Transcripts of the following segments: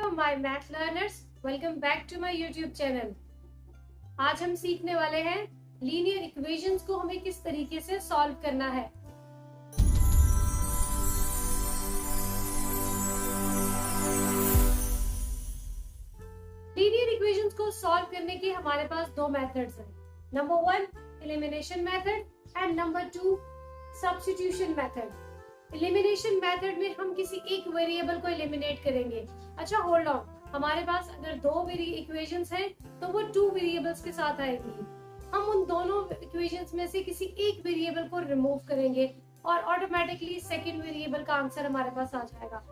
Hello my math learners, welcome back to my YouTube channel. आज हम सीखने वाले हैं लीनियर इक्वेशंस को हमें किस तरीके से सॉल्व करना है। लीनियर इक्वेशंस को सॉल्व करने के हमारे पास दो मेथड्स हैं। Number 1 elimination method and number 2 substitution method. Elimination method में हम किसी एक वेरिएबल को एलिमिनेट करेंगे। अच्छा होल्ड ऑन, हमारे पास अगर दो इक्वेशंस हैं तो वो 2 वेरिएबल्स के साथ आएंगी। हम उन दोनों इक्वेशंस में से किसी एक वेरिएबल को रिमूव करेंगे और ऑटोमेटिकली सेकंड वेरिएबल का आंसर हमारे पास आ जाएगा।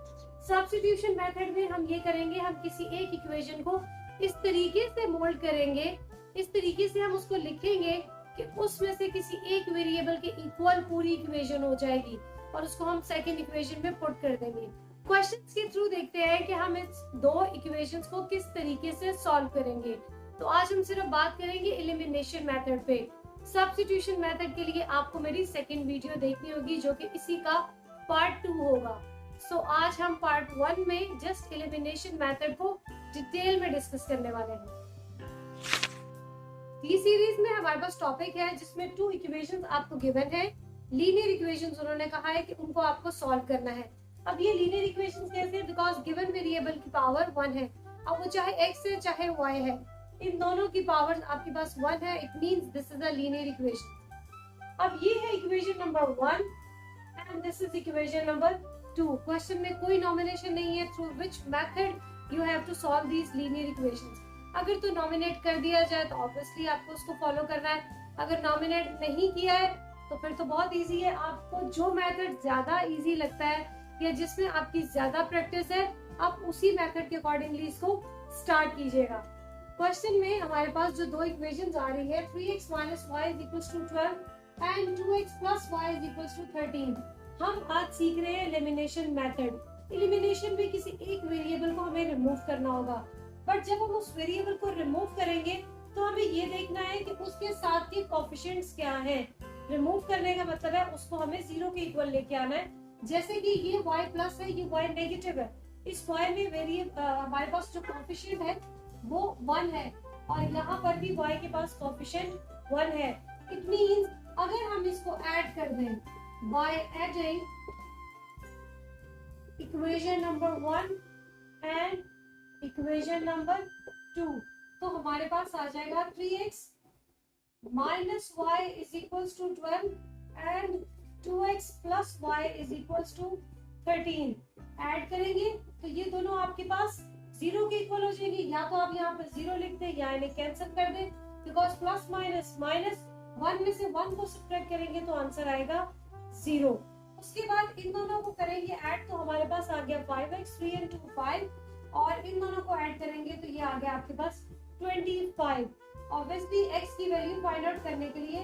सब्स्टिट्यूशन मेथड में हम ये करेंगे, हम किसी एक इक्वेशन को इस तरीके से मोल्ड करेंगे, इस तरीके से हम उसको लिखेंगे कि उसमें से किसी एक वेरिएबल के इक्वल पूरी इक्वेशन हो जाएगी और उसको हम सेकंड इक्वेशन में पुट कर देंगे। क्वेश्चंस के थ्रू देखते हैं कि हम इस दो इक्वेशंस को किस तरीके से सॉल्व करेंगे। तो आज हम सिर्फ बात करेंगे एलिमिनेशन मेथड पे। सब्स्टिट्यूशन मेथड के लिए आपको मेरी सेकंड वीडियो देखनी होगी जो कि इसी का पार्ट 2 होगा। सो आज हम पार्ट 1 में जस्ट एलिमिनेशन मेथड को डिटेल में डिस्कस करने वाले हैं। ये सीरीज में हमारे पास टॉपिक है जिसमें 2 इक्वेशंस आपको गिवन है। लीनियर इक्वेशंस उन्होंने कहा है कि उनको आपको सॉल्व करना है। अब ये लीनियर इक्वेशंस कैसे है? बिकॉज गिवन वेरिएबल की पावर 1 है। अब वो चाहे x है चाहे y है, इन दोनों की पावर आपके पास 1 है। It means this is a linear equation. अब ये है equation number 1 and this is equation number 2। Question में कोई नॉमिनेशन नहीं है through which method you have to solve these linear equations. अगर तो नॉमिनेट कर दिया जाए तो ऑब्वियसली आपको उसको फॉलो करना है। अगर नॉमिनेट नहीं किया है तो फिर तो बहुत इजी है। आपको जो मेथड ज्यादा इजी लगता है या जिसमें आपकी ज्यादा प्रैक्टिस है, आप उसी मेथड के अकॉर्डिंगली इसको स्टार्ट कीजिएगा। क्वेश्चन में हमारे पास जो दो इक्वेशंस आ रही है 3x - y = 12 and 2x + y = 13। हम आज सीख रहे हैं एलिमिनेशन मेथड। एलिमिनेशन में किसी एक वेरिएबल को हमें रिमूव करना होगा, बट जब हम उस वेरिएबल को रिमूव करेंगे तो हमें ये देखना है कि उसके साथ के कोएफिशिएंट्स क्या हैं। रिमूव करने का मतलब है उसको हमें 0 के इक्वल लेके आना है। जैसे कि ये y प्लस है, ये y नेगेटिव है। इस y में वेरिएबल हमारे पास जो कोएफिशिएंट है वो 1 है और यहाँ पर भी y के पास कोएफिशिएंट 1 है। इट मींस अगर हम इसको ऐड कर दें by adding equation number 1 and equation number 2 तो हमारे पास आ जाएगा 3x - y = 12 and 2x + y = 13। Add करेंगे तो ये दोनों आपके पास 0 के इक्वल हो जाएंगे। या तो आप यहाँ पर 0 लिख दें या इन्हें कैंसिल कर दें, बिकॉज प्लस माइनस 1 में से 1 को सब्ट्रैक्ट करेंगे तो आंसर आएगा 0। उसके बाद इन दोनों को करेंगे ऐड तो हमारे पास आ गया 5x, 3 × 2 5 और इन दोनों को ऐड करेंगे तो ये आ गया आपके पास 25। ऑब्वियसली x की वैल्यू फाइंड आउट करने के लिए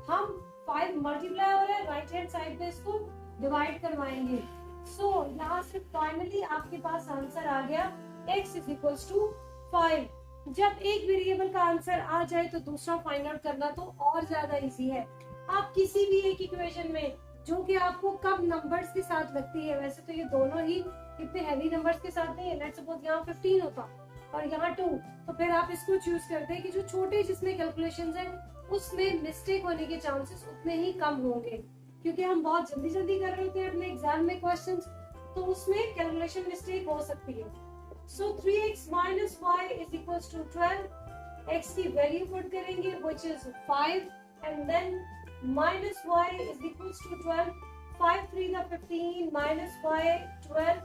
हम 5 मल्टीप्लाई हो रहा है, राइट हैंड साइड पे इसको डिवाइड करवाएंगे। सो यहाँ से फाइनली आपके पास आंसर आ गया x = 5। जब एक वेरिएबल का आंसर आ जाए तो दूसरा फाइंड आउट करना तो और ज्यादा इजी है। आप किसी भी एक इक्वेशन में जो कि आपको कम नंबर्स के साथ लगती है, वैसे तो ये दोनों ही इतने हैवी नंबर्स के साथ नहीं है। लेट्स सपोज यहाँ 15 होता और यहाँ 2, तो फिर आप इसको चूज करते हैं कि जो छोटे जिसमें कैलकुलेशंस है उसमें मिस्टेक होने के चांसेस उतने ही कम होंगे, क्योंकि हम बहुत जल्दी कर रहे होते हैं अपने एग्जाम में क्वेश्चंस, तो उसमें कैलकुलेशन मिस्टेक हो सकती है। सो 3x - y = 12, x की वैल्यू पुट करेंगे which is 5 and then minus y = 12, 5 × 3 = 15 minus y 12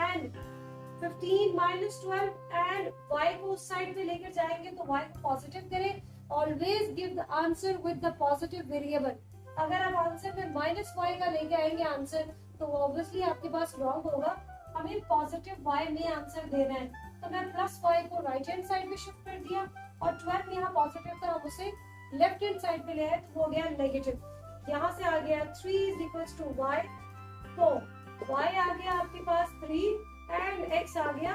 and 15 minus 12 and y को उस साइड पे लेकर जाएंगे तो y को पॉजिटिव करें। Always give the answer with the positive variable. अगर आप आंसर में -y का लेके आएंगे आंसर तो ऑब्वियसली आपके पास रॉन्ग होगा। हमें पॉजिटिव y में आंसर देना है, तो मैं +y को राइट हैंड साइड में शिफ्ट कर दिया और 12 यहाँ पॉजिटिव था, हम उसे लेफ्ट हैंड साइड पे ले आए तो हो गया नेगेटिव। यहाँ से आ गया 3 = y, तो y आ गया आपके पास 3 एंड x आ गया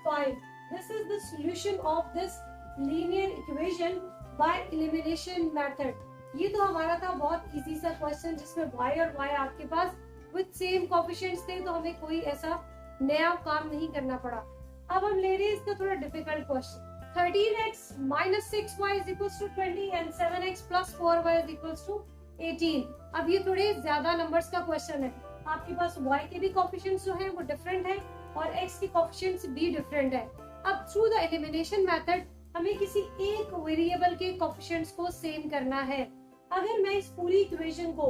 5। This is the solution of this linear equation by elimination method. ये तो हमारा था बहुत इजी सा क्वेश्चन जिसमें y और y आपके पास विद सेम कोएफिशिएंट्स थे, तो हमें कोई ऐसा नया काम नहीं करना पड़ा। अब हम ले रहे हैं इसका थोड़ा difficult question. 13x minus 6y is equals to 20 and 7x plus 4y is equals to 18। अब ये थोड़े ज्यादा नंबर्स का क्वेश्चन है। आपके पास y के भी कोफिशिएंट्स जो हैं वो डिफरेंट है और x के कोफिशिएंट्स भी डिफरेंट है। अब थ्रू द एलिमिनेशन मेथड हमें किसी एक वेरिएबल के कोफिशिएंट्स को सेम करना है। अगर मैं इस पूरी इक्वेशन को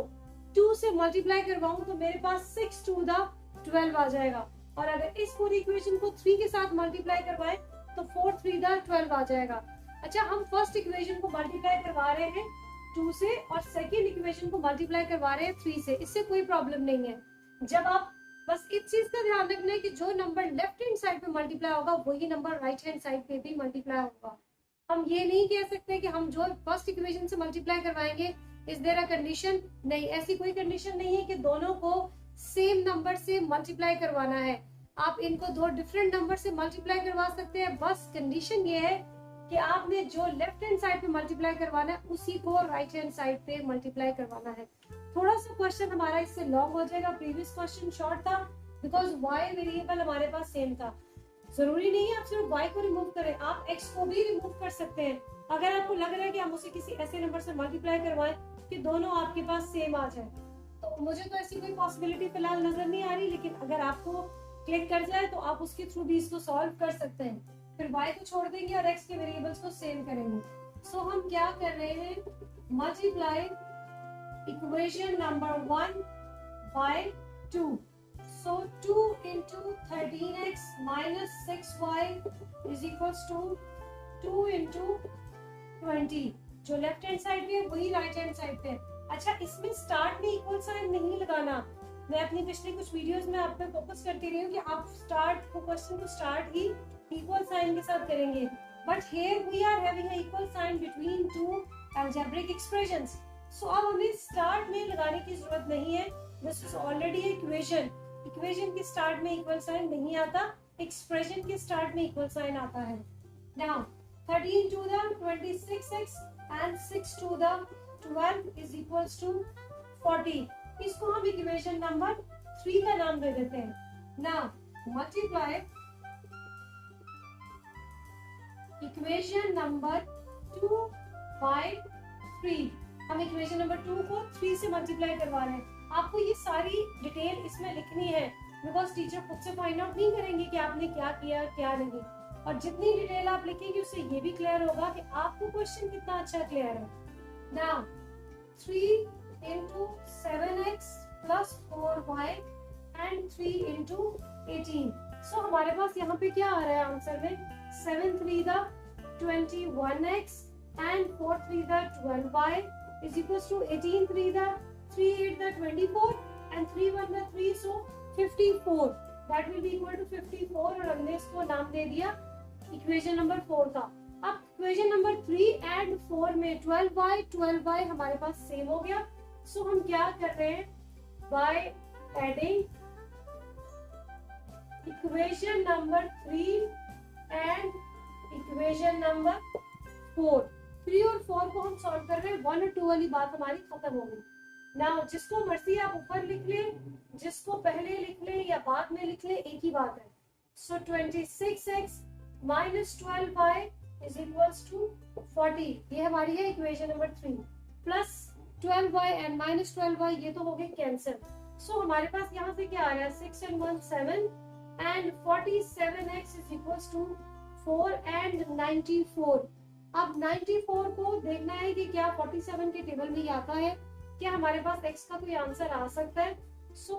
2 से मल्टीप्लाई करवाऊं तो मेरे पास 6 टू द 12 आ जाएगा, और अगर इस पूरी इक्वेशन को 3 के साथ मल्टीप्लाई करवाएं तो 4 3 द 12 आ जाएगा। अच्छा, हम फर्स्ट इक्वेशन को मल्टीप्लाई करवा रहे हैं 2 से और सेकेंड इक्वेशन को मल्टीप्लाई करवा रहे हैं 3 से, इससे कोई प्रॉब्लम नहीं है। जब आप बस इस चीज का ध्यान रखना है कि जो नंबर लेफ्ट हैंड साइड पे मल्टीप्लाई होगा वही नंबर राइट हैंड साइड पे भी मल्टीप्लाई होगा। हम ये नहीं कह सकते कि हम जो फर्स्ट इक्वेशन से मल्टीप्लाई करवाएंगे इज देयर अ कंडीशन, नहीं, ऐसी कोई कंडीशन नहीं है कि दोनों को सेम नंबर से मल्टीप्लाई करवाना है। आप इनको दो डिफरेंट नंबर से मल्टीप्लाई करवा सकते हैं, बस कंडीशन ये है कि आपने जो लेफ्ट हैंड साइड पे मल्टीप्लाई करवाना है उसी को राइट हैंड साइड पे मल्टीप्लाई करवाना है। थोड़ा सा क्वेश्चन हमारा इससे लॉन्ग हो जाएगा, प्रीवियस क्वेश्चन शॉर्ट था बिकॉज y वेरिएबल हमारे पास सेम था। जरूरी नहीं है आप सिर्फ y को रिमूव करें, आप x को भी रिमूव कर सकते हैं। अगर आपको लग रहा है कि हम उसे किसी ऐसे नंबर से मल्टीप्लाई करवाएं कि दोनों आपके पास सेम आ जाए, तो मुझे तो ऐसी कोई पॉसिबिलिटी फिलहाल नजर नहीं आ रही, लेकिन अगर आपको क्लिक कर जाए तो आप उसके थ्रू भी इसको सॉल्व कर सकते हैं। फिर y को छोड़ देंगे और x के वेरिएबल्स को सेम करेंगे। सो हम क्या कर रहे हैं, multiply equation number 1 by 2। So 2 into 13x minus 6y is equals to 2 into 20। जो लेफ्ट हैंड साइड पे है वही राइट हैंड साइड पे है। अच्छा, इसमें स्टार्ट में इक्वल साइन नहीं लगाना। मैं अपनी पिछली कुछ वीडियोस में आप पे फोकस करती रही हूँ कि आप स्टार्ट को क्वेश्चन को स्टार्ट ही इक्वल साइन के साथ करेंगे, but here we are having a equal sign between two algebraic expressions. So अब हमें स्टार्ट में लगाने की जरूरत नहीं है, this is already equation. Equation के स्टार्ट में इक्वल साइन नहीं आता, एक्सप्रेशन के स्टार्ट में इक्वल साइन आता है। Now 13 to the 26x and 6 to the 12 is equals to 40। इसको हम इक्वेशन नंबर 3 का नाम दे देते हैं। Now multiply equation number 2 by 3। हम इक्वेशन नंबर 2 को 3 से मल्टीप्लाई करवा रहे हैं। आपको ये सारी डिटेल इसमें लिखनी है बिकॉज टीचर खुद से फाइंड आउट नहीं करेंगे कि आपने क्या किया क्या नहीं, और जितनी डिटेल आप लिखेंगे उससे ये भी क्लियर होगा कि आपको क्वेश्चन कितना अच्छा क्लियर है। Now 3 into 7x plus 4y and 3 into 18। सो हमारे पास यहाँ पे क्या आ रहा है आंसर में, 7 3 the 21x and 4 3 the 12y is equals to 18 3 the 3 8 the 24 and 3 1 the 3, so 54। that will be equal to 54 और हमने इसको नाम दे दिया इक्वेशन नंबर 4 का। अब इक्वेशन नंबर 3 एंड 4 में 12y हमारे पास सेम हो गया। सो हम क्या कर रहे हैं, by adding equation number 3 and equation number 4। 3 और 4 को हम सॉल्व कर रहे हैं, 1 और 2 वाली बात हमारी खत्म हो गई। नाउ जिसको मर्जी आप ऊपर लिख लें, जिसको पहले लिख लें या बाद में लिख लें, एक ही बात है। सो 26x minus 12y is equals to 40। ये हमारी है equation number 3 plus 12y and minus 12y ये तो हो गए कैंसिल। सो हमारे पास यहाँ से क्या आ रहा है, 6 and 1 7 and 47x is equals to 4 and 94। अब 94 को देखना है कि क्या 47 के टेबल में ही आता है, क्या हमारे पास x का कोई आंसर आ सकता है। सो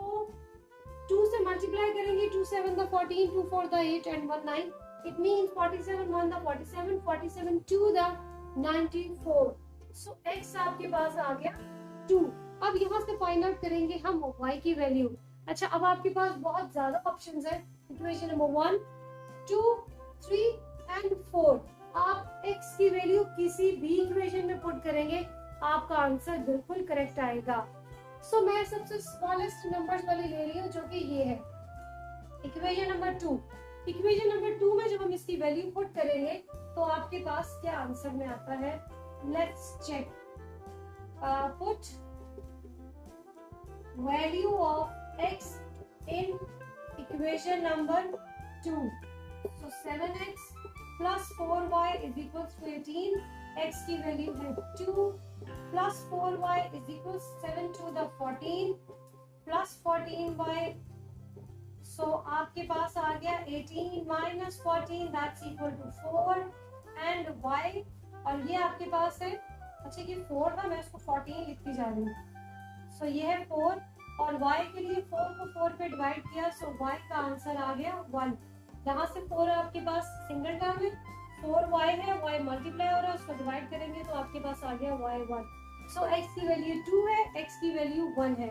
2 से मल्टीप्लाई करेंगे, 2 7 the 14, 2 4 the 8 and 1 9। It means 47 1 the 47, 47 2 the 94। So x आपके पास आ गया 2। अब यहाँ से फाइंड आउट करेंगे हम y की वैल्यू। अच्छा, अब आपके पास बहुत ज्यादा ऑप्शंस है, इक्वेशन नंबर 1 2 3 एंड 4। आप x की वैल्यू किसी भी इक्वेशन में पुट करेंगे आपका आंसर बिल्कुल करेक्ट आएगा। सो मैं सबसे स्मॉलेस्ट नंबर्स वाली ले रही हूँ जो कि ये है इक्वेशन नंबर 2। इक्वेशन नंबर 2 में जब हम इसकी वैल्यू पुट करेंगे तो आपके पास क्या आंसर में आता है, let's check. Put value of x in equation number 2। So 7x plus 4y is equals to 18. x की वैल्यू है 2 plus 4y is equals 7 to the 14 plus 14y. So आपके पास आ गया 18 minus 14 that's equal to 4 and y, और ये आपके पास है, अच्छा ये 4 था, मैं इसको 14 लिखती जा रही हूँ। सो ये है 4 और y के लिए 4 को 4 पे डिवाइड किया, सो y का आंसर आ गया 1। यहाँ से 4 आपके पास सिंगल टर्म है, 4y है, y मल्टीप्लाई हो रहा है, उसको डिवाइड करेंगे तो आपके पास आ गया y 1। सो x की वैल्यू 2 है, x की वैल्यू 1 है।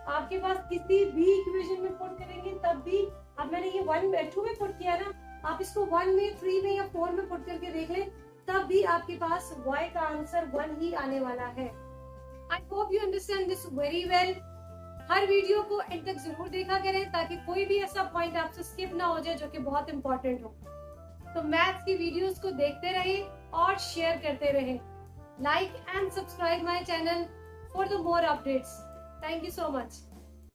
आपके पास किसी भी इक्वेशन में पुट करेंगे तब भी, अब मैंने ये 1 2 में पुट किया ना, आप इसको 1 में 3 में या 4 में पुट करके देख लें, तब भी आपके पास y का आंसर 1 ही आने वाला है। I hope you understand this very well. Her video को एंड तक जरूर देखा करें ताकि कोई भी ऐसा पॉइंट आपसे स्किप ना हो जाए जो कि बहुत इंपॉर्टेंट हो। तो मैथ्स की वीडियोस को देखते रहें और शेयर करते रहें। Like and subscribe my channel for the more updates. Thank you so much.